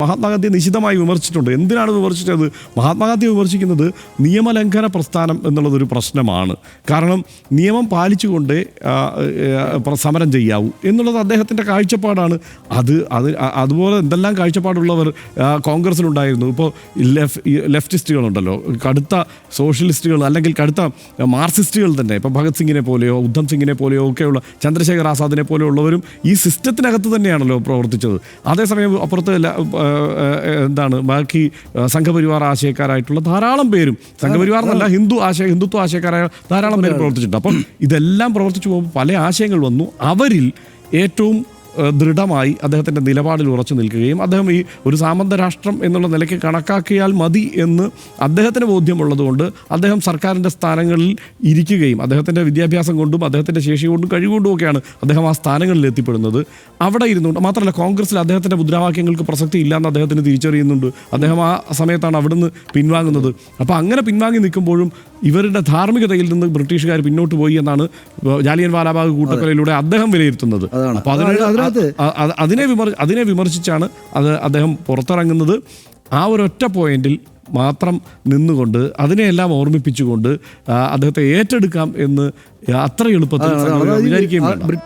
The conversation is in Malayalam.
മഹാത്മാഗാന്ധിയെ നിശിതമായി വിമർശിച്ചിട്ടുണ്ട്. എന്തിനാണ് വിമർശിച്ചത്? മഹാത്മാഗാന്ധിയെ വിമർശിക്കുന്നത് നിയമലംഘന പ്രസ്ഥാനം എന്നുള്ളതൊരു പ്രശ്നമാണ്. കാരണം നിയമം പാലിച്ചുകൊണ്ട് സമരം ചെയ്യാവൂ എന്നുള്ളത് അദ്ദേഹത്തിൻ്റെ കാഴ്ചപ്പാടാണ്. അതുപോലെ എന്തെല്ലാം കാഴ്ചപ്പാടുള്ളവർ കോൺഗ്രസ്സിലുണ്ടായിരുന്നു. ഇപ്പോൾ ലെഫ്റ്റിസ്റ്റുകളുണ്ടല്ലോ, കടുത്ത സോഷ്യലിസ്റ്റുകൾ അല്ലെങ്കിൽ കടുത്ത മാർക്സിസ്റ്റുകൾ തന്നെ. ഇപ്പോൾ ഭഗത് സിംഗിനെ പോലെയോ ഉദ്ധം സിംഗിനെ പോലെയോ ഒക്കെയുള്ള, ചന്ദ്രശേഖർ ആസാദിനെ പോലെയുള്ളവരും ഈ സിസ്റ്റത്തിനകത്ത് തന്നെയാണല്ലോ പ്രവർത്തിച്ചത്. അതേസമയം അപ്പുറത്ത് ബാക്കി സംഘപരിവാർ ആശയക്കാരായിട്ടുള്ള ധാരാളം പേരും, സംഘപരിവാർ എന്നല്ല ഹിന്ദുത്വ ആശയക്കാരായ ധാരാളം പേര് പ്രവർത്തിച്ചിട്ടുണ്ട്. അപ്പം ഇതെല്ലാം പ്രവർത്തിച്ചു പോകുമ്പോൾ പല ആശയങ്ങൾ വന്നു. അവരിൽ ഏറ്റവും ദൃഢമായി അദ്ദേഹത്തിൻ്റെ നിലപാടിൽ ഉറച്ചു നിൽക്കുകയും അദ്ദേഹം ഈ ഒരു സാമന്ത രാഷ്ട്രം എന്നുള്ള നിലയ്ക്ക് കണക്കാക്കിയാൽ മതി എന്ന് അദ്ദേഹത്തിന് ബോധ്യമുള്ളതുകൊണ്ട് അദ്ദേഹം സർക്കാരിൻ്റെ സ്ഥാനങ്ങളിൽ ഇരിക്കുകയും അദ്ദേഹത്തിൻ്റെ വിദ്യാഭ്യാസം കൊണ്ടും അദ്ദേഹത്തിൻ്റെ ശേഷി കൊണ്ടും കഴിവുകൊണ്ടും ഒക്കെയാണ് അദ്ദേഹം ആ സ്ഥാനങ്ങളിൽ എത്തിപ്പെടുന്നത്. അവിടെ ഇരുന്നുകൊണ്ട് മാത്രമല്ല, കോൺഗ്രസ്സിൽ അദ്ദേഹത്തിൻ്റെ മുദ്രാവാക്യങ്ങൾക്ക് പ്രസക്തി ഇല്ലയെന്ന് അദ്ദേഹത്തിന് തിരിച്ചറിയുന്നുണ്ട്. അദ്ദേഹം ആ സമയത്താണ് അവിടുന്ന് പിൻവാങ്ങുന്നത്. അപ്പോൾ അങ്ങനെ പിൻവാങ്ങി നിൽക്കുമ്പോഴും ഇവരുടെ ധാർമ്മികതയിൽ നിന്ന് ബ്രിട്ടീഷുകാർ പിന്നോട്ട് പോയി എന്നാണ് ജാലിയൻ വാലാബാഗ് കൂട്ടക്കൊലയിലൂടെ അദ്ദേഹം വിലയിരുത്തുന്നത്. അപ്പോൾ അതിനെ വിമർശിച്ചാണ് അദ്ദേഹം പുറത്തിറങ്ങുന്നത്. ആ ഒരൊറ്റ പോയിന്റിൽ മാത്രം നിന്നുകൊണ്ട് അതിനെയെല്ലാം ഓർമ്മിപ്പിച്ചുകൊണ്ട് അദ്ദേഹത്തെ ഏറ്റെടുക്കാം എന്ന് അത്ര എളുപ്പത്തിൽ വിചാരിക്കുകയും വേണ്ട.